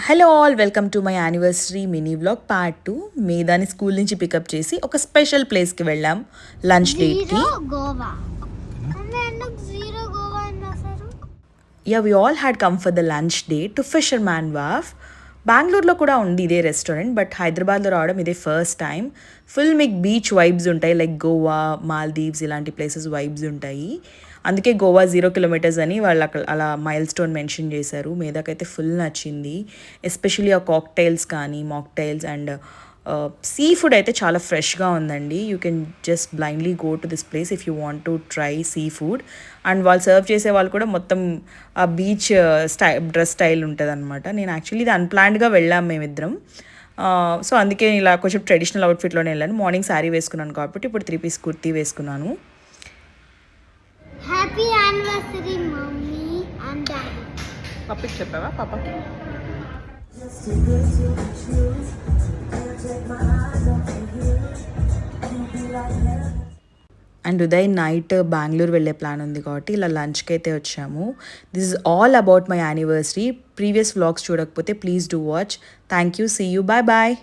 Hello all, welcome to my anniversary mini vlog part 2. మేదాని school నుంచి pickup చేసి ఒక స్పెషల్ ప్లేస్కి వెళ్ళాం లంచ్ డేట్కి. Yeah, we all had come for the lunch date to Fisherman Wharf. బెంగళూరులో కూడా ఉంది ఇదే రెస్టారెంట్, బట్ హైదరాబాద్లో రావడం ఇదే ఫస్ట్ టైం. ఫుల్ మీకు బీచ్ వైబ్స్ ఉంటాయి, లైక్ గోవా, మాల్దీవ్స్ ఇలాంటి ప్లేసెస్ వైబ్స్ ఉంటాయి. అందుకే గోవా 0 కిలోమీటర్స్ అని వాళ్ళు అక్కడ అలా మైల్ స్టోన్ మెన్షన్ చేశారు. మేదాకైతే ఫుల్ నచ్చింది, ఎస్పెషలీ ఆ కాక్టైల్స్ కానీ మాక్టైల్స్ అండ్ సీ ఫుడ్ అయితే చాలా ఫ్రెష్గా ఉందండి. You can just blindly go to this place if you want to try sea food. And వాళ్ళు సర్వ్ చేసే వాళ్ళు కూడా మొత్తం ఆ బీచ్ డ్రెస్ స్టైల్ ఉంటుంది అనమాట. నేను యాక్చువల్లీ ఇది అన్ప్లాన్డ్గా వెళ్ళాం మేమిద్దరం. సో అందుకే ఇలా కొంచెం ట్రెడిషనల్ అవుట్ఫిట్లోనే వెళ్ళాను. మార్నింగ్ శారీ వేసుకున్నాను కాబట్టి ఇప్పుడు 3 పీస్ కుర్తీ వేసుకున్నాను. Happy anniversary mummy and daddy. పప్పకి చెప్పావా? పాపకి అండ్ ఉదయ్ నైట్ బెంగళూరు వెళ్ళే ప్లాన్ ఉంది కాబట్టి ఇలా లంచ్కి అయితే వచ్చాము. This is all about my anniversary. Previous vlogs చూడకపోతే please do watch. Thank you, see you, bye bye.